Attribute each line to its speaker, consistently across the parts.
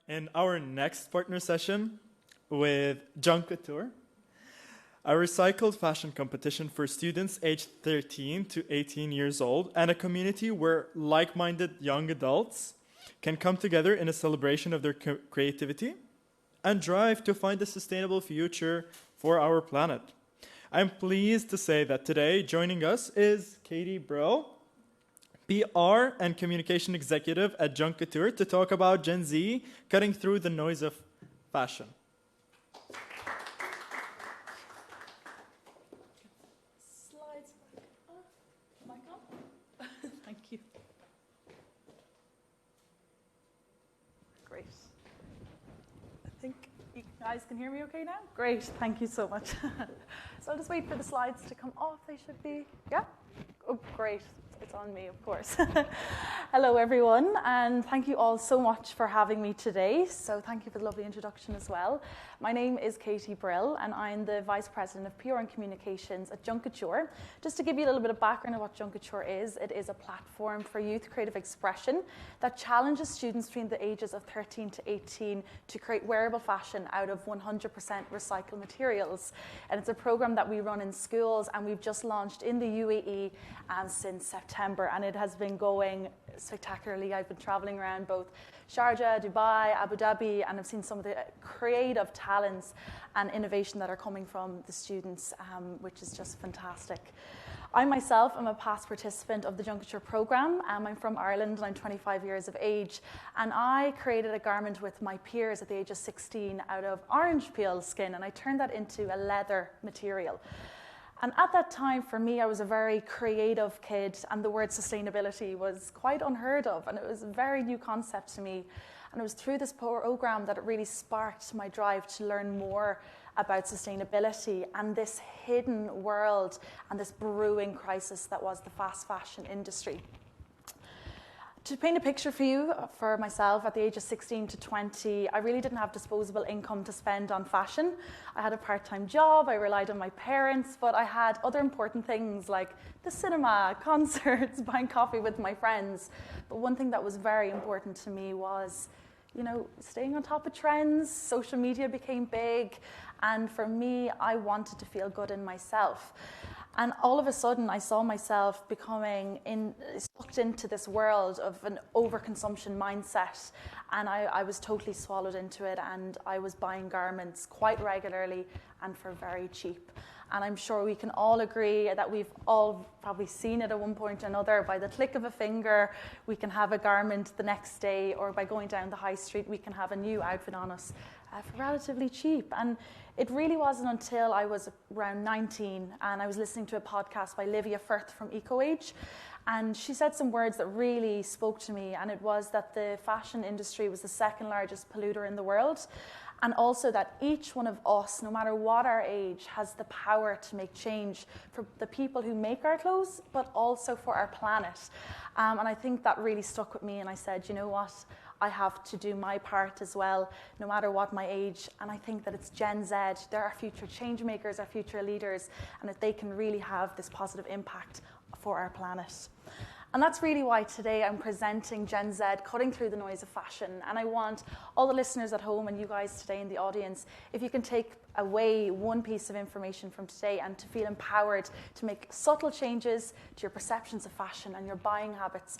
Speaker 1: In our next partner session with Kouture, a recycled fashion competition for students aged 13 to 18 years old, and a community where like-minded young adults can come together in a celebration of their creativity and drive to find a sustainable future for our planet. I'm pleased to say that today joining us is Brill, PR and Communication Executive at Kouture, to talk about Gen Z cutting through the noise of fashion.
Speaker 2: Slides back up. Mic on? Thank you. Great. I think you guys can hear me okay now? Great, thank you so much. So I'll just wait for the slides to come off. They should be, yeah? Oh, great. It's on me, of course. Hello, everyone, and thank you all so much for having me today. So thank you for the lovely introduction as well. My name is Brill, and I'm the Vice President of PR and Communications at Kouture. Just to give you a little bit of background of what Kouture is, it is a platform for youth creative expression that challenges students between the ages of 13 to 18 to create wearable fashion out of 100% recycled materials. And it's a program that we run in schools, and we've just launched in the UAE since September, and it has been going spectacularly. I've been traveling around both Sharjah, Dubai, Abu Dhabi, and I've seen some of the creative talents and innovation that are coming from the students, which is just fantastic. I myself am a past participant of the Kouture program. I'm from Ireland and I'm 25 years of age, and I created a garment with my peers at the age of 16 out of orange peel skin, and I turned that into a leather material. And at that time, for me, I was a very creative kid, and the word sustainability was quite unheard of, and it was a very new concept to me. And it was through this program that it really sparked my drive to learn more about sustainability and this hidden world and this brewing crisis that was the fast fashion industry. To paint a picture for you, for myself, at the age of 16 to 20, I really didn't have disposable income to spend on fashion. I had a part-time job, I relied on my parents, but I had other important things like the cinema, concerts, buying coffee with my friends. But one thing that was very important to me was, staying on top of trends. Social media became big, and for me, I wanted to feel good in myself. And all of a sudden, I saw myself becoming sucked into this world of an overconsumption mindset. And I was totally swallowed into it. And I was buying garments quite regularly and for very cheap. And I'm sure we can all agree that we've all probably seen it at one point or another. By the click of a finger, we can have a garment the next day, or by going down the high street, we can have a new outfit on us for relatively cheap. And it really wasn't until I was around 19 and I was listening to a podcast by Livia Firth from EcoAge, and she said some words that really spoke to me, and it was that the fashion industry was the second largest polluter in the world, and also that each one of us, no matter what our age, has the power to make change for the people who make our clothes, but also for our planet. And I think that really stuck with me, and I said, you know what? I have to do my part as well, no matter what my age. And I think that it's Gen Z. They're our future change makers, our future leaders, and that they can really have this positive impact for our planet. And that's really why today I'm presenting Gen Z cutting through the noise of fashion. And I want all the listeners at home and you guys today in the audience, if you can take away one piece of information from today and to feel empowered to make subtle changes to your perceptions of fashion and your buying habits,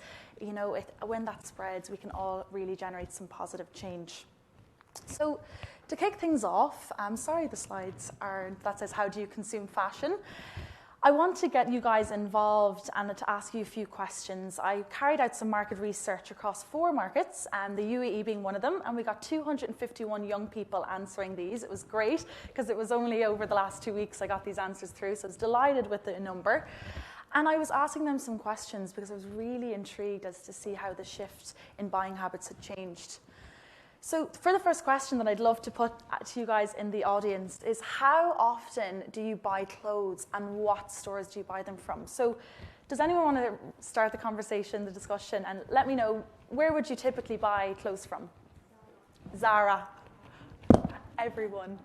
Speaker 2: when that spreads, we can all really generate some positive change. So to kick things off, I'm sorry the slides that says how do you consume fashion? I want to get you guys involved and to ask you a few questions. I carried out some market research across 4 markets, and the UAE being one of them, and we got 251 young people answering these. It was great, because it was only over the last 2 weeks I got these answers through, so I was delighted with the number. And I was asking them some questions because I was really intrigued as to see how the shift in buying habits had changed. So for the first question that I'd love to put to you guys in the audience is, how often do you buy clothes and what stores do you buy them from? So does anyone want to start the conversation, the discussion, and let me know, where would you typically buy clothes from? Zara. Everyone.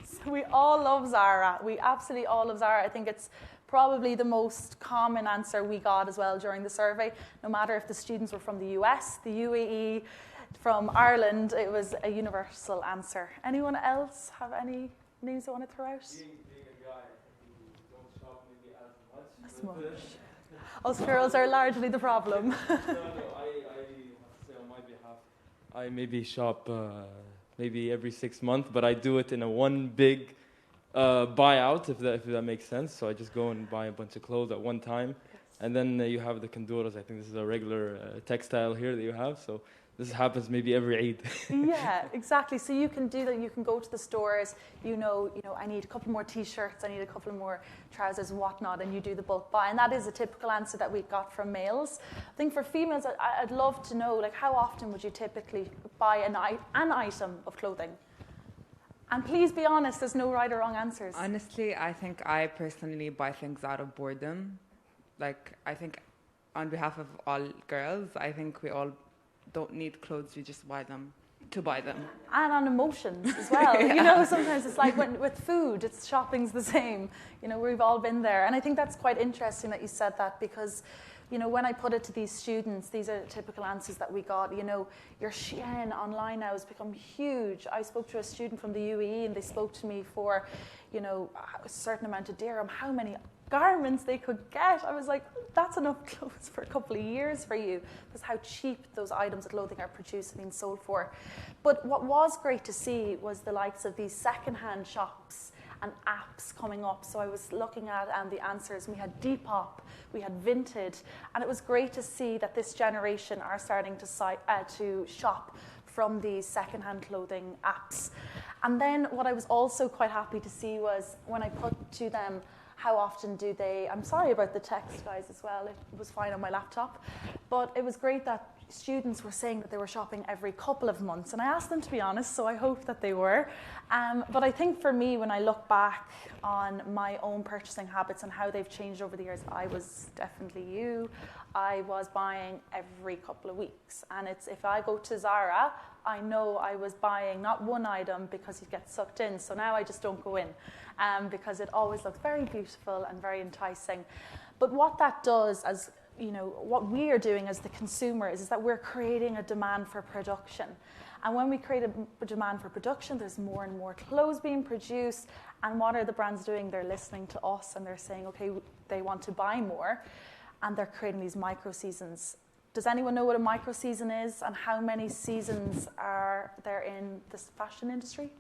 Speaker 2: So we all love Zara. We absolutely all love Zara. I think it's probably the most common answer we got as well during the survey, no matter if the students were from the US, the UAE, from Ireland, it was a universal answer. Anyone else have any names they want to throw out?
Speaker 3: Being a guy, you don't shop maybe as
Speaker 2: As much. Us girls are largely the problem.
Speaker 3: No, I have to say on my behalf, I maybe shop maybe every 6 months, but I do it in a one big buyout, if that makes sense. So I just go and buy a bunch of clothes at one time.
Speaker 2: Yes.
Speaker 3: And then you have the Couture. I think this is a regular textile here that you have. So this happens maybe every Eid.
Speaker 2: Yeah, exactly. So you can do that. You can go to the stores. You know, I need a couple more T-shirts. I need a couple more trousers and whatnot, and you do the bulk buy. And that is a typical answer that we got from males. I think for females, I'd love to know, like, how often would you typically buy an item of clothing? And please be honest. There's no right or wrong answers.
Speaker 4: Honestly, I think I personally buy things out of boredom. Like, I think on behalf of all girls, I think we all don't need clothes, we just buy them to buy them.
Speaker 2: And on emotions as well.
Speaker 4: Yeah.
Speaker 2: You know, sometimes it's like with food, shopping's the same. You know, we've all been there. And I think that's quite interesting that you said that, because, you know, when I put it to these students, these are typical answers that we got. You know, your Shein online now has become huge. I spoke to a student from the UAE and they spoke to me for, you know, a certain amount of dirham, how many garments they could get. I was like, that's enough clothes for a couple of years for you, because how cheap those items of clothing are produced and being sold for. But what was great to see was the likes of these secondhand shops and apps coming up. So I was looking at the answers, and we had Depop, we had Vinted, and it was great to see that this generation are starting to shop from these secondhand clothing apps. And then what I was also quite happy to see was when I put to them, how often do they, I'm sorry about the text, guys, as well. It was fine on my laptop. But it was great that students were saying that they were shopping every couple of months. And I asked them to be honest, so I hope that they were. But I think for me, when I look back on my own purchasing habits and how they've changed over the years, I was definitely you. I was buying every couple of weeks. And it's if I go to Zara, I know I was buying not one item because you get sucked in. So now I just don't go in. Because it always looks very beautiful and very enticing. But what that does, as you know, what we are doing as the consumer is that we're creating a demand for production. And when we create a demand for production, there's more and more clothes being produced. And what are the brands doing? They're listening to us and they're saying, okay, they want to buy more. And they're creating these micro seasons. Does anyone know what a micro season is and how many seasons are there in this fashion industry?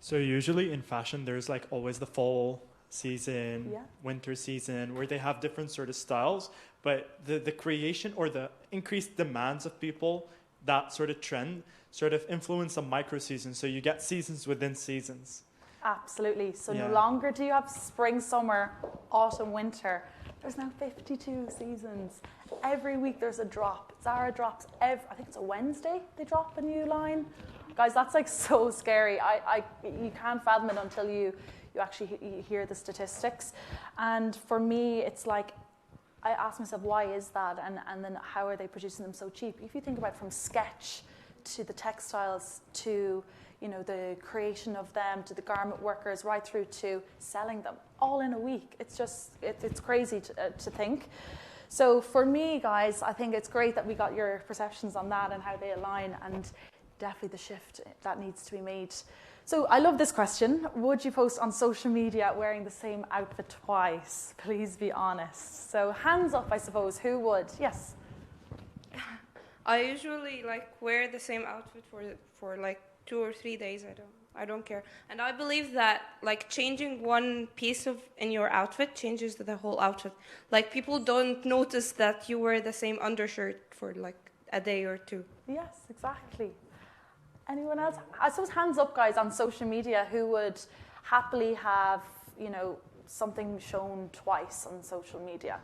Speaker 1: So usually in fashion, there's like always the fall season,
Speaker 2: Yeah.
Speaker 1: winter season, where they have different sort of styles. But the creation or the increased demands of people, that sort of trend, sort of influence a micro season. So you get seasons within seasons.
Speaker 2: Absolutely. So
Speaker 1: Yeah.
Speaker 2: no longer do you have spring, summer, autumn, winter. There's now 52 seasons. Every week there's a drop. Zara drops I think it's a Wednesday they drop a new line. Guys, that's like so scary. You can't fathom it until you actually hear the statistics. And for me, it's like, I ask myself, why is that? And then how are they producing them so cheap? If you think about from sketch to the textiles to, you know, the creation of them, to the garment workers, right through to selling them, all in a week. It's just, it's crazy to think. So for me, guys, I think it's great that we got your perceptions on that and how they align, and definitely the shift that needs to be made. So I love this question. Would you post on social media wearing the same outfit twice? Please be honest. So hands up, I suppose. Who would? Yes.
Speaker 5: I usually wear the same outfit for like 2 or 3 days. I don't care. And I believe that changing one piece in your outfit changes the whole outfit. Like people don't notice that you wear the same undershirt for a day or two.
Speaker 2: Yes, exactly. Anyone else? I suppose hands up, guys, on social media who would happily have, you know, something shown twice on social media.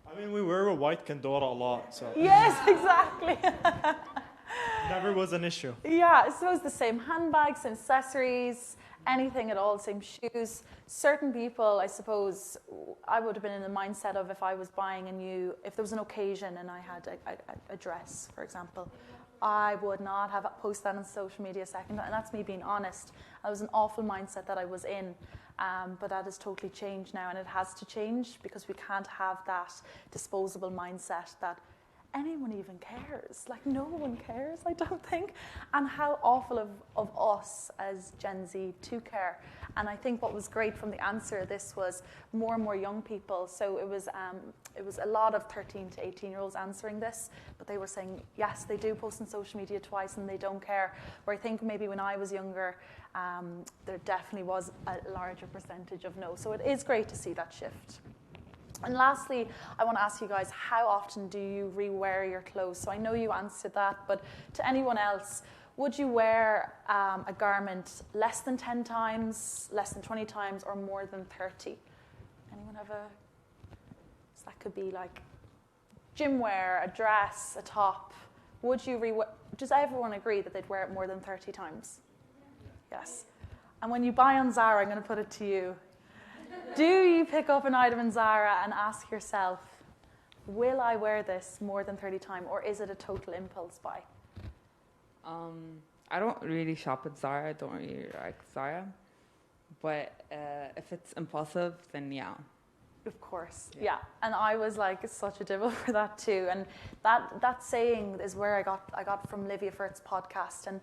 Speaker 1: I mean, we wear a white Couture a lot, so
Speaker 2: Yes, exactly.
Speaker 1: never was an issue.
Speaker 2: Yeah, I suppose the same handbags, same accessories, anything at all, same shoes. Certain people, I suppose, I would have been in the mindset of if I was buying if there was an occasion and I had a dress, for example, I would not have posted that on social media a second. And that's me being honest. That was an awful mindset that I was in. But that has totally changed now, and it has to change because we can't have that disposable mindset that anyone even cares. Like, no one cares, I don't think. And how awful of us as Gen Z to care. And I think what was great from the answer, this was more and more young people. So it was a lot of 13 to 18-year-olds answering this, but they were saying, yes, they do post on social media twice and they don't care. Where I think maybe when I was younger, there definitely was a larger percentage of no. So it is great to see that shift. And lastly, I want to ask you guys, how often do you re-wear your clothes? So I know you answered that, but to anyone else, would you wear a garment less than 10 times, less than 20 times, or more than 30? Anyone have so that could be like gym wear, a dress, a top. Would you does everyone agree that they'd wear it more than 30 times? Yes. And when you buy on Zara, I'm going to put it to you. Do you pick up an item in Zara and ask yourself, will I wear this more than 30 times, or is it a total impulse buy?
Speaker 4: I don't really shop at Zara. I don't really like Zara. But if it's impulsive, then yeah.
Speaker 2: Of course, yeah. And I was like such a devil for that too. And that saying is where I got from Livia Firth's podcast. And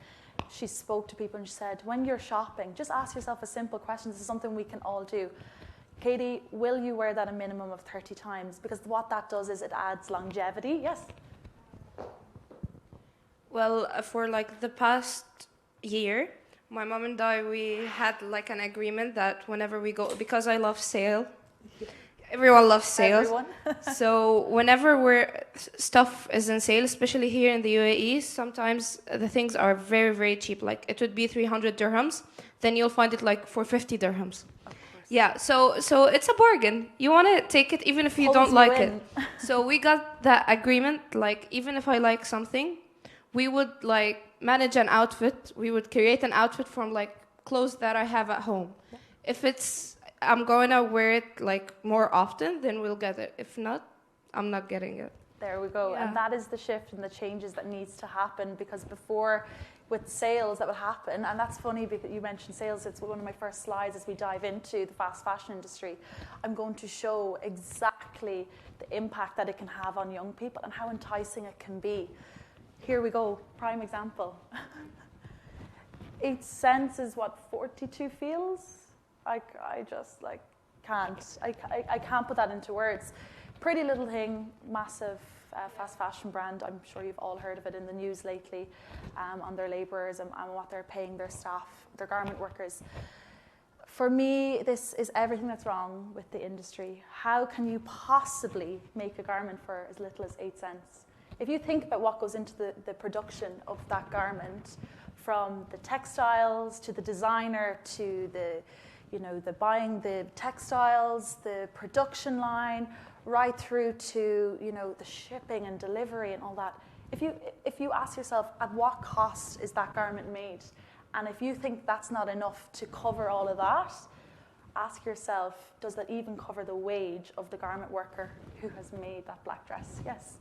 Speaker 2: she spoke to people and she said, when you're shopping, just ask yourself a simple question. This is something we can all do. Katie, will you wear that a minimum of 30 times? Because what that does is it adds longevity. Yes?
Speaker 5: Well, for like the past year, my mom and I, we had like an agreement that whenever we go, because I love sale, everyone loves sales.
Speaker 2: Everyone.
Speaker 5: So whenever stuff is in sale, especially here in the UAE, sometimes the things are very, very cheap. Like it would be 300 dirhams, then you'll find it like for 50 dirhams. Yeah, so it's a bargain. You want to take it even if you don't like it. So we got that agreement, like even if I like something, we would like manage an outfit. We would create an outfit from like clothes that I have at home. Yeah. If I'm going to wear it like more often, then we'll get it. If not, I'm not getting it.
Speaker 2: There we go. Yeah. And that is the shift and the changes that needs to happen, because before with sales that would happen, and that's funny because you mentioned sales, it's one of my first slides as we dive into the fast fashion industry. I'm going to show exactly the impact that it can have on young people and how enticing it can be. Here we go, prime example. 8 cents is what 42 feels? I just like can't. I can't put that into words. Pretty Little Thing, massive fast fashion brand. I'm sure you've all heard of it in the news lately, on their labourers and what they're paying their staff, their garment workers. For me, this is everything that's wrong with the industry. How can you possibly make a garment for as little as 8 cents? If you think about what goes into the production of that garment, from the textiles to the designer to the buying the textiles, the production line, right through to the shipping and delivery and all that. If you ask yourself, at what cost is that garment made, and if you think that's not enough to cover all of that, ask yourself, does that even cover the wage of the garment worker who has made that black dress? Yes.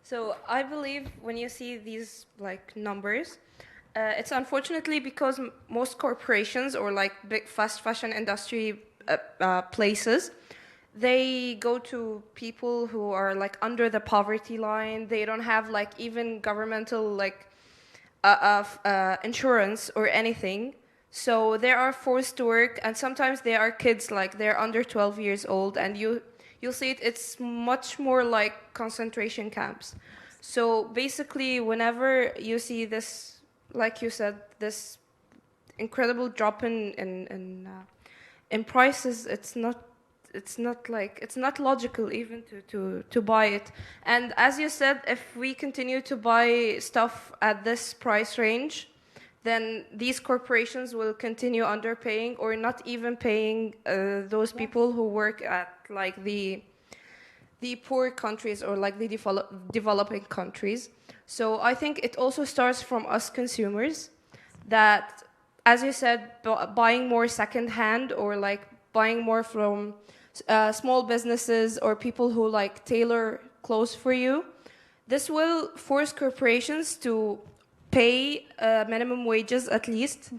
Speaker 5: So I believe when you see these like numbers, it's unfortunately because most corporations or like big fast fashion industry places, they go to people who are like under the poverty line. They don't have like even governmental like insurance or anything. So they are forced to work, and sometimes they are kids, like they're under 12 years old, and you'll see it's much more like concentration camps. So basically, whenever you see this, like you said, this incredible drop in prices, it's not logical even to buy it. And as you said, if we continue to buy stuff at this price range, then these corporations will continue underpaying or not even paying those people who work at like the poor countries or like the developing countries. So I think it also starts from us consumers, that, as you said, buying more secondhand or like buying more from small businesses or people who like tailor clothes for you. This will force corporations to pay minimum wages at least,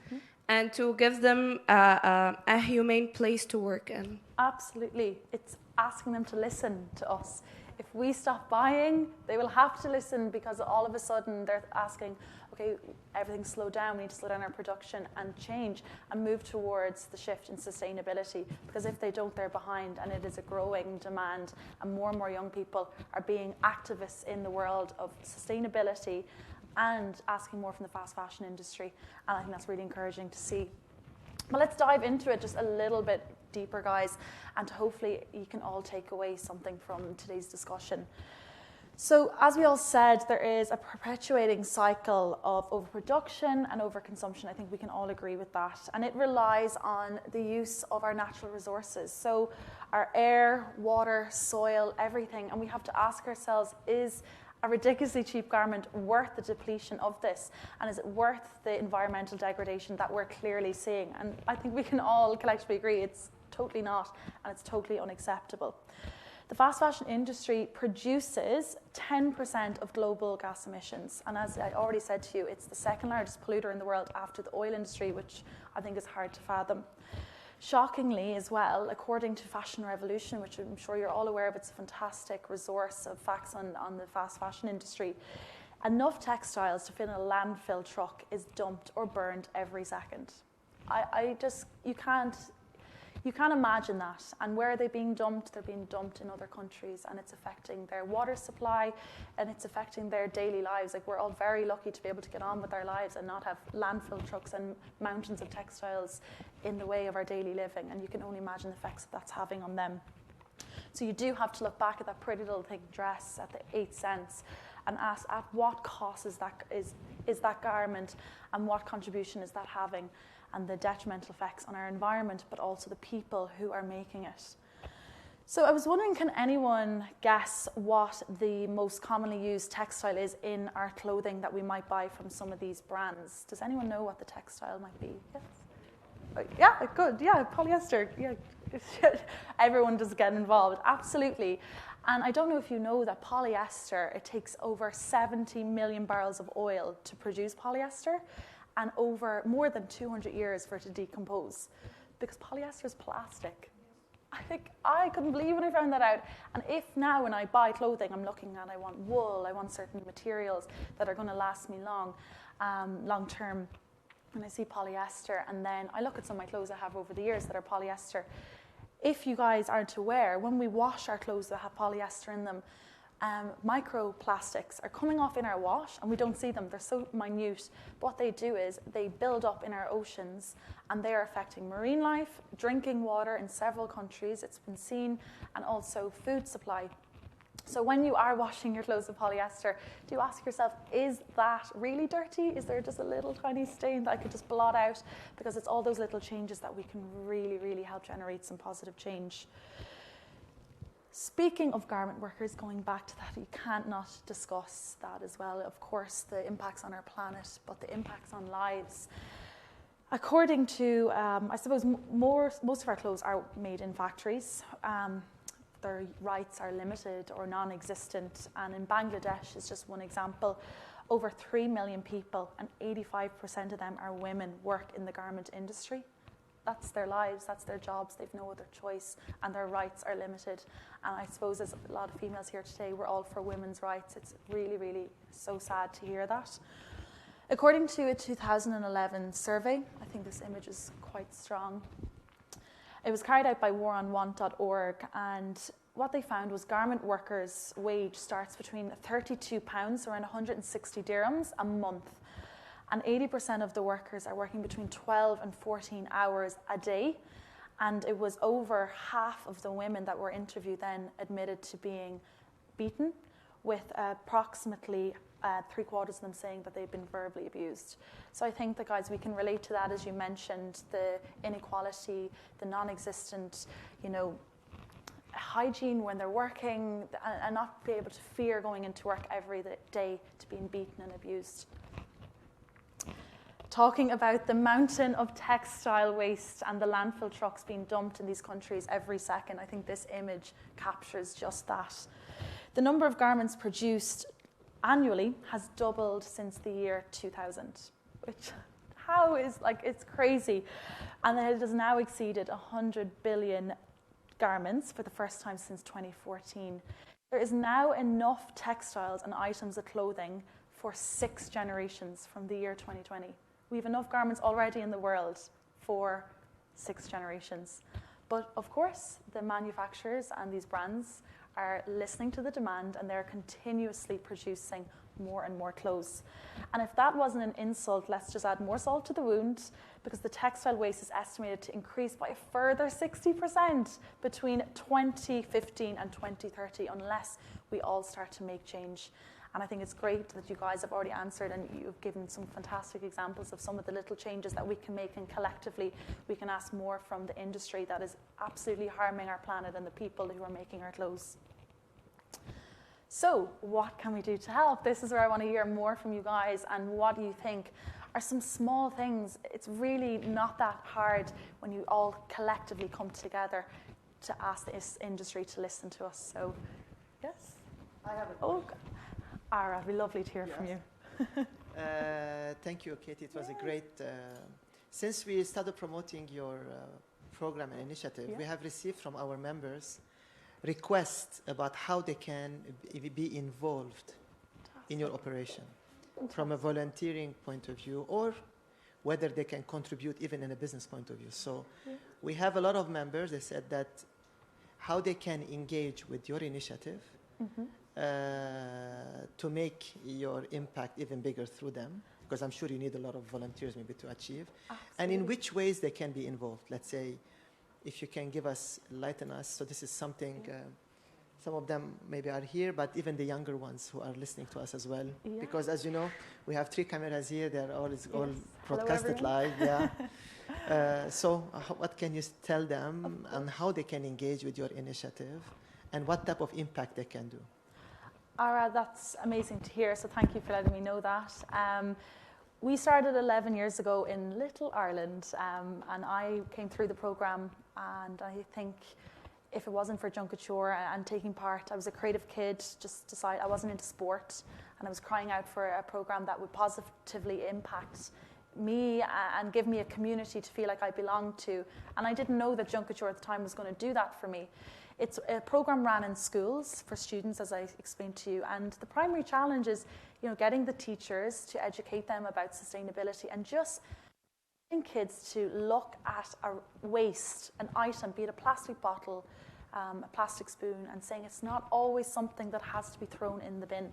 Speaker 5: and to give them a humane place to work in.
Speaker 2: Absolutely. It's asking them to listen to us. If we stop buying, they will have to listen, because all of a sudden they're asking, okay, everything's slowed down, we need to slow down our production and change and move towards the shift in sustainability. Because if they don't, they're behind, and it is a growing demand, and more young people are being activists in the world of sustainability and asking more from the fast fashion industry. And I think that's really encouraging to see. But let's dive into it just a little bit deeper, guys, and hopefully you can all take away something from today's discussion. So as we all said, there is a perpetuating cycle of overproduction and overconsumption. I think we can all agree with that. And it relies on the use of our natural resources. So our air, water, soil, everything. And we have to ask ourselves, is a ridiculously cheap garment worth the depletion of this? And is it worth the environmental degradation that we're clearly seeing? And I think we can all collectively agree it's totally not, and it's totally unacceptable. The fast fashion industry produces 10% of global gas emissions. And as I already said to you, it's the second largest polluter in the world after the oil industry, which I think is hard to fathom. Shockingly as well, according to Fashion Revolution, which I'm sure you're all aware of, it's a fantastic resource of facts on the fast fashion industry, enough textiles to fill in a landfill truck is dumped or burned every second. You can't imagine that. And where are they being dumped? They're being dumped in other countries, and it's affecting their water supply, and it's affecting their daily lives. Like, we're all very lucky to be able to get on with our lives and not have landfill trucks and mountains of textiles in the way of our daily living. And you can only imagine the effects that that's having on them. So you do have to look back at that pretty little thing dress at the 8 cents and ask, at what cost is that garment, and what contribution is that having, and the detrimental effects on our environment, but also the people who are making it. So I was wondering, can anyone guess what the most commonly used textile is in our clothing that we might buy from some of these brands? Does anyone know what the textile might be? Yes? Yeah, good. Yeah, polyester. Yeah, everyone does get involved. Absolutely. And I don't know if you know that polyester, it takes over 70 million barrels of oil to produce polyester, and over more than 200 years for it to decompose, because polyester is plastic. I think I couldn't believe when I found that out. And if now when I buy clothing, I'm looking at, I want wool, I want certain materials that are going to last me long term, and I see polyester, and then I look at some of my clothes I have over the years that are polyester. If you guys aren't aware, when we wash our clothes that have polyester in them, microplastics are coming off in our wash, and we don't see them. They're so minute. But what they do is they build up in our oceans, and they are affecting marine life, drinking water in several countries, it's been seen, and also food supply. So when you are washing your clothes with polyester, do you ask yourself, is that really dirty? Is there just a little tiny stain that I could just blot out? Because it's all those little changes that we can really, really help generate some positive change. Speaking of garment workers, going back to that, you can't not discuss that as well. Of course, the impacts on our planet, but the impacts on lives. According to, I suppose, most of our clothes are made in factories. Their rights are limited or non-existent. And in Bangladesh is just one example. Over 3 million people, and 85% of them are women, work in the garment industry. That's their lives, that's their jobs, they've no other choice, and their rights are limited. And I suppose there's a lot of females here today, we're all for women's rights. It's really, really so sad to hear that. According to a 2011 survey, I think this image is quite strong. It was carried out by waronwant.org, and what they found was garment workers' wage starts between £32, around 160 dirhams, a month. And 80% of the workers are working between 12 and 14 hours a day. And it was over half of the women that were interviewed then admitted to being beaten, with approximately 3/4 of them saying that they've been verbally abused. So I think that, guys, we can relate to that, as you mentioned, the inequality, the non-existent, hygiene when they're working, and not be able to fear going into work every day to being beaten and abused. Talking about the mountain of textile waste and the landfill trucks being dumped in these countries every second, I think this image captures just that. The number of garments produced annually has doubled since the year 2000, which it's crazy. And it has now exceeded $100 billion garments for the first time since 2014. There is now enough textiles and items of clothing for 6 generations from the year 2020. We have enough garments already in the world for 6 generations. But of course, the manufacturers and these brands are listening to the demand, and they're continuously producing more and more clothes. And if that wasn't an insult, let's just add more salt to the wound, because the textile waste is estimated to increase by a further 60% between 2015 and 2030 unless we all start to make change. And I think it's great that you guys have already answered, and you've given some fantastic examples of some of the little changes that we can make, and collectively we can ask more from the industry that is absolutely harming our planet and the people who are making our clothes. So what can we do to help? This is where I want to hear more from you guys, and what do you think are some small things. It's really not that hard when you all collectively come together to ask this industry to listen to us. So, yes?
Speaker 6: I have a
Speaker 2: Oh, Ara, it'd be lovely to hear from you.
Speaker 6: Thank you, Katie. It was a great... since we started promoting your program and initiative, we have received from our members requests about how they can be involved in your operation from a volunteering point of view, or whether they can contribute even in a business point of view. So we have a lot of members. They said that how they can engage with your initiative to make your impact even bigger through them, because I'm sure you need a lot of volunteers maybe to achieve.
Speaker 2: Absolutely.
Speaker 6: And in which ways they can be involved. Let's say, if you can give us, enlighten us. So this is something, some of them maybe are here, but even the younger ones who are listening to us as well.
Speaker 2: Yeah.
Speaker 6: Because as you know, we have 3 cameras here. They're always all
Speaker 2: Hello,
Speaker 6: broadcasted
Speaker 2: everyone.
Speaker 6: live. So what can you tell them and how they can engage with your initiative and what type of impact they can do?
Speaker 2: Ara, that's amazing to hear, so thank you for letting me know that. We started 11 years ago in Little Ireland, and I came through the programme, and I think if it wasn't for Kouture and taking part, I was a creative kid, just decided I wasn't into sport, and I was crying out for a programme that would positively impact me and give me a community to feel like I belonged to. And I didn't know that Kouture at the time was going to do that for me. It's a program ran in schools for students, as I explained to you, and the primary challenge is, getting the teachers to educate them about sustainability and just getting kids to look at a waste, an item, be it a plastic bottle, a plastic spoon, and saying it's not always something that has to be thrown in the bin.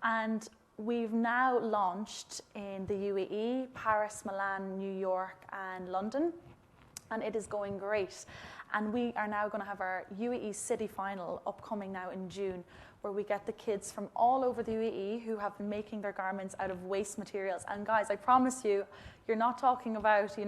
Speaker 2: And we've now launched in the UAE, Paris, Milan, New York, and London, and it is going great. And we are now going to have our UAE City Final upcoming now in June, where we get the kids from all over the UAE who have been making their garments out of waste materials. And guys, I promise you, you're not talking about,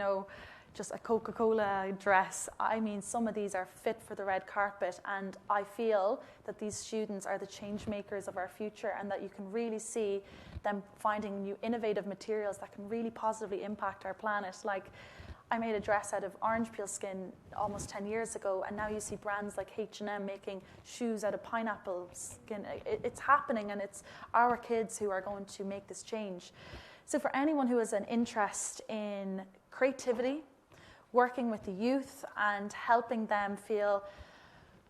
Speaker 2: just a Coca-Cola dress. I mean, some of these are fit for the red carpet. And I feel that these students are the change makers of our future, and that you can really see them finding new innovative materials that can really positively impact our planet. Like, I made a dress out of orange peel skin almost 10 years ago, and now you see brands like H&M making shoes out of pineapple skin. It's happening, and it's our kids who are going to make this change. So for anyone who has an interest in creativity, working with the youth and helping them feel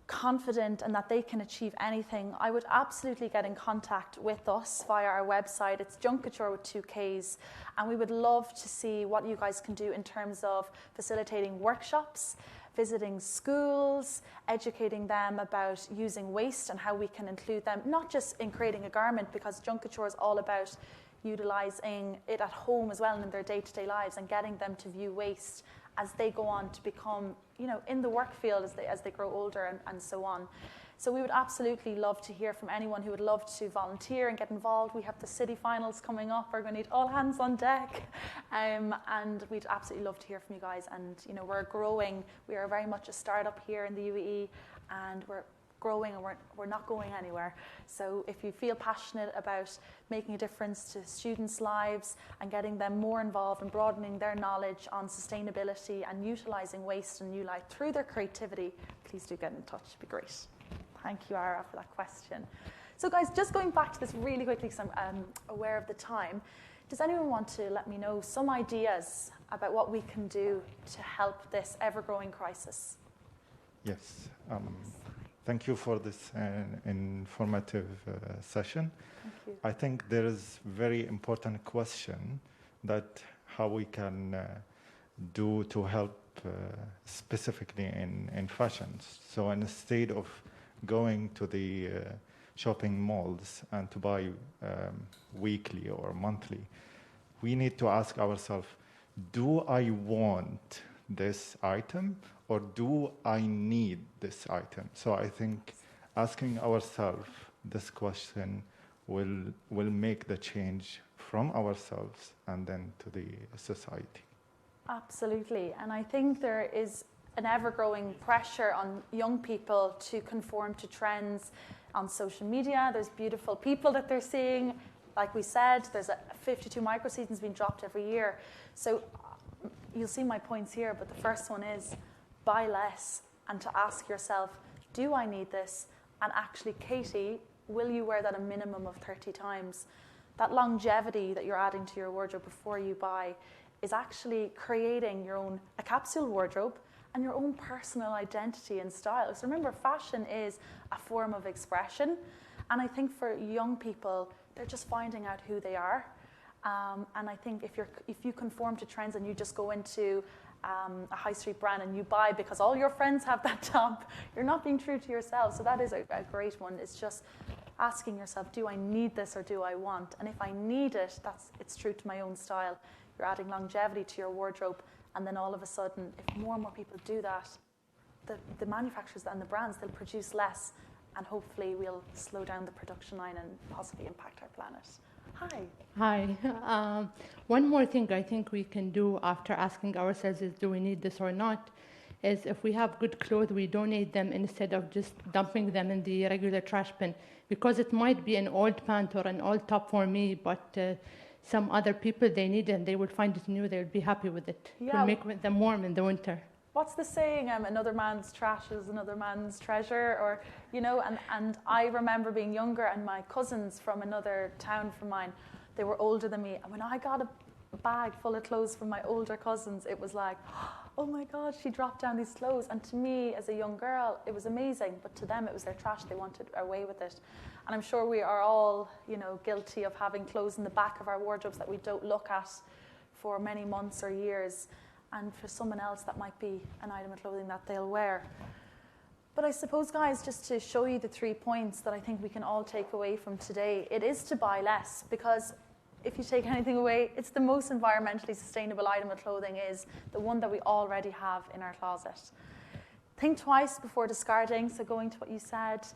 Speaker 2: confident and that they can achieve anything, I would absolutely get in contact with us via our website. It's Kouture with 2 Ks, and we would love to see what you guys can do in terms of facilitating workshops, visiting schools, educating them about using waste and how we can include them, not just in creating a garment, because Kouture is all about utilizing it at home as well and in their day-to-day lives, and getting them to view waste as they go on to become, in the work field as they grow older and so on. So we would absolutely love to hear from anyone who would love to volunteer and get involved. We have the city finals coming up. We're going to need all hands on deck. And we'd absolutely love to hear from you guys. And, we're growing. We are very much a startup here in the UAE, and we're growing, and we're not going anywhere. So if you feel passionate about making a difference to students' lives and getting them more involved and broadening their knowledge on sustainability and utilising waste in new light through their creativity, please do get in touch. It'd be great. Thank you, Ara, for that question. So guys, just going back to this really quickly, because I'm aware of the time, does anyone want to let me know some ideas about what we can do to help this ever-growing crisis?
Speaker 7: Yes. Thank you for this informative session.
Speaker 2: Thank you.
Speaker 7: I think there is very important question that how we can do to help specifically in fashions. So instead of going to the shopping malls and to buy weekly or monthly, we need to ask ourselves, do I want this item or do I need this item? So I think asking ourselves this question will make the change from ourselves and then to the society.
Speaker 2: Absolutely. And I think there is an ever-growing pressure on young people to conform to trends on social media. There's beautiful people that they're seeing. Like we said, there's 52 micro-seasons being dropped every year. So you'll see my points here, but the first one is buy less and to ask yourself, do I need this? And actually, Katie, will you wear that a minimum of 30 times? That longevity that you're adding to your wardrobe before you buy is actually creating a capsule wardrobe and your own personal identity and style. So remember, fashion is a form of expression. And I think for young people, they're just finding out who they are. And I think if you conform to trends and you just go into a high street brand and you buy because all your friends have that top, you're not being true to yourself. So that is a great one. It's just asking yourself, do I need this or do I want? And if I need it, it's true to my own style. You're adding longevity to your wardrobe. And then all of a sudden, if more and more people do that, the manufacturers and the brands, they'll produce less. And hopefully we'll slow down the production line and possibly impact our planet. Hi.
Speaker 8: Hi. One more thing I think we can do after asking ourselves is, do we need this or not, is if we have good clothes, we donate them instead of just dumping them in the regular trash bin. Because it might be an old pant or an old top for me, but some other people, they need it and they will find it new, they'll be happy with it.
Speaker 2: Yeah.
Speaker 8: It will make them warm in the winter.
Speaker 2: What's the saying? Another man's trash is another man's treasure, or and I remember being younger and my cousins from another town from mine, they were older than me, and when I got a bag full of clothes from my older cousins, it was like, oh my God, she dropped down these clothes. And to me, as a young girl, it was amazing, but to them it was their trash. They wanted away with it. And I'm sure we are all, guilty of having clothes in the back of our wardrobes that we don't look at for many months or years. And for someone else, that might be an item of clothing that they'll wear. But I suppose, guys, just to show you the 3 points that I think we can all take away from today, it is to buy less, because if you take anything away, it's the most environmentally sustainable item of clothing is the one that we already have in our closet. Think twice before discarding. So going to what you said,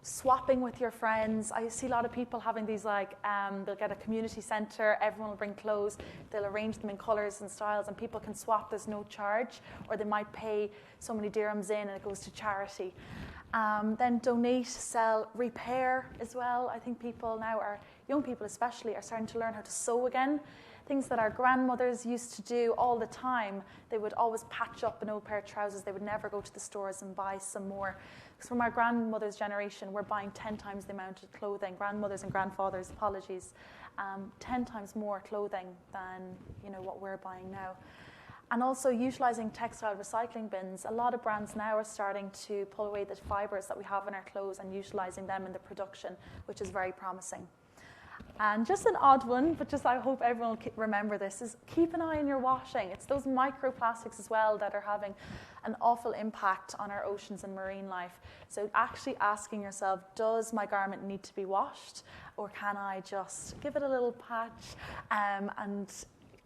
Speaker 2: swapping with your friends. I see a lot of people having these they'll get a community centre, everyone will bring clothes, they'll arrange them in colours and styles and people can swap, there's no charge, or they might pay so many dirhams in and it goes to charity. Then donate, sell, repair as well. I think people now young people especially, are starting to learn how to sew again. Things that our grandmothers used to do all the time. They would always patch up an old pair of trousers. They would never go to the stores and buy some more. Because from our grandmother's generation, we're buying 10 times the amount of clothing. Grandmothers and grandfathers, apologies. 10 times more clothing than what we're buying now. And also utilising textile recycling bins. A lot of brands now are starting to pull away the fibres that we have in our clothes and utilising them in the production, which is very promising. And just an odd one, but I hope everyone will remember this, is keep an eye on your washing. It's those microplastics as well that are having an awful impact on our oceans and marine life. So actually asking yourself, does my garment need to be washed? Or can I just give it a little patch? And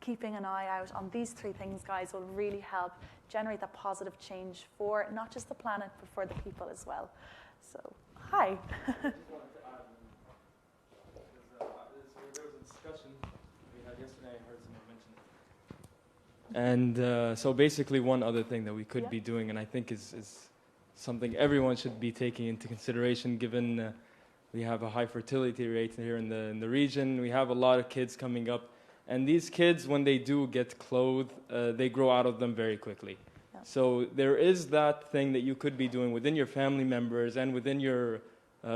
Speaker 2: keeping an eye out on these 3 things, guys, will really help generate that positive change for not just the planet, but for the people as well. So, hi.
Speaker 3: We had yesterday, I heard someone mention it. And so basically one other thing that we could be doing, and I think is something everyone should be taking into consideration, given we have a high fertility rate here in the region. We have a lot of kids coming up. And these kids, when they do get clothed, they grow out of them very quickly. Yeah. So there is that thing that you could be doing within your family members and within your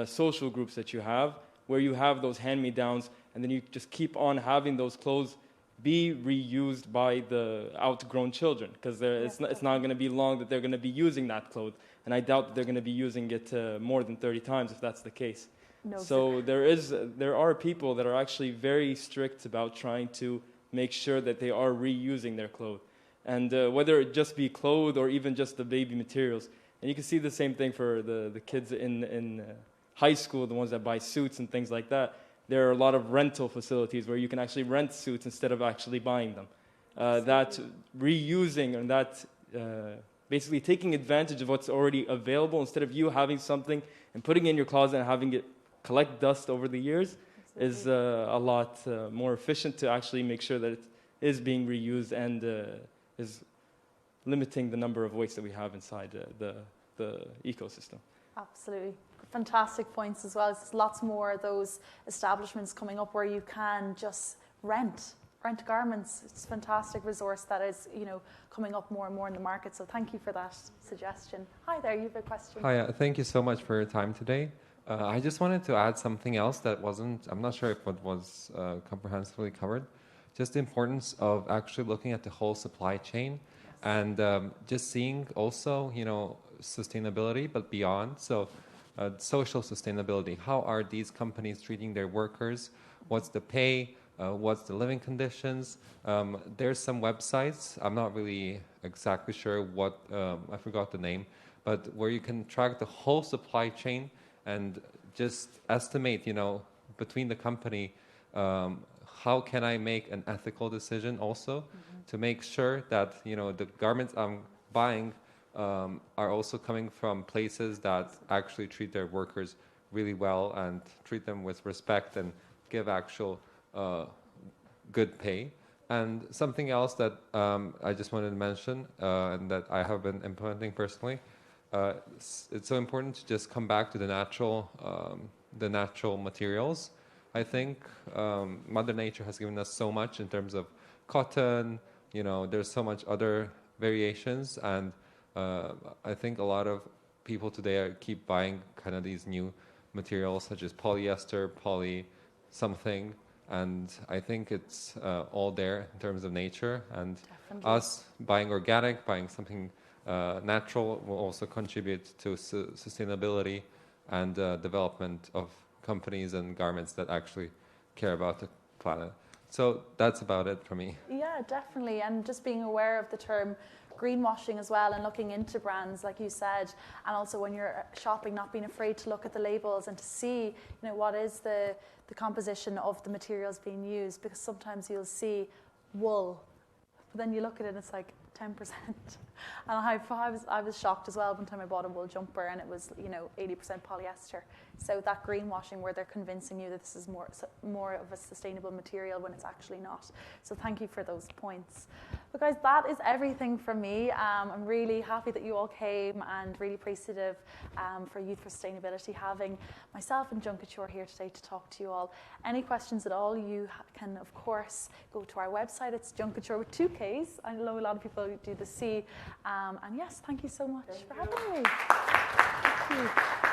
Speaker 3: social groups that you have, where you have those hand-me-downs, and then you just keep on having those clothes be reused by the outgrown children, because it's not going to be long that they're going to be using that clothes, and I doubt that they're going to be using it more than 30 times if that's the case.
Speaker 2: No,
Speaker 3: so there are people that are actually very strict about trying to make sure that they are reusing their clothes, and whether it just be clothes or even just the baby materials. And you can see the same thing for the kids in high school, the ones that buy suits and things like that. There are a lot of rental facilities where you can actually rent suits instead of actually buying them. That reusing and that basically taking advantage of what's already available instead of you having something and putting it in your closet and having it collect dust over the years is a lot more efficient to actually make sure that it is being reused and is limiting the number of waste that we have inside the ecosystem.
Speaker 2: Absolutely. Fantastic points as well. There's lots more of those establishments coming up where you can just rent garments. It's a fantastic resource that is, coming up more and more in the market. So thank you for that suggestion. Hi there, you have a question.
Speaker 9: Hi, thank you so much for your time today. I just wanted to add something else that I'm not sure if it was comprehensively covered. Just the importance of actually looking at the whole supply chain and just seeing also, sustainability, but beyond. So social sustainability. How are these companies treating their workers? What's the pay? What's the living conditions? There's some websites, I'm not really exactly sure what, I forgot the name, but where you can track the whole supply chain and just estimate, between the company, how can I make an ethical decision also to make sure that, the garments I'm buying are also coming from places that actually treat their workers really well and treat them with respect and give actual good pay. And something else that I just wanted to mention and that I have been implementing personally, it's so important to just come back to the natural materials. I think Mother Nature has given us so much in terms of cotton, there's so much other variations, and I think a lot of people today keep buying kind of these new materials such as polyester, poly something, and I think it's all there in terms of nature, and us buying organic, buying something natural will also contribute to sustainability and development of companies and garments that actually care about the planet. So that's about it for me.
Speaker 2: Yeah, definitely. And just being aware of the term greenwashing as well and looking into brands, like you said, and also when you're shopping, not being afraid to look at the labels and to see, what is the composition of the materials being used, because sometimes you'll see wool, but then you look at it and it's like 10%. And I was shocked as well one time I bought a wool jumper and it was 80% polyester. So that greenwashing where they're convincing you that this is more of a sustainable material when it's actually not. So thank you for those points. But guys, that is everything from me. I'm really happy that you all came and really appreciative for Youth for Sustainability having myself and Kouture here today to talk to you all. Any questions at all, you can of course go to our website. It's Kouture with 2 Ks. I know a lot of people do the C. And yes, thank you so much for having me. Thank you.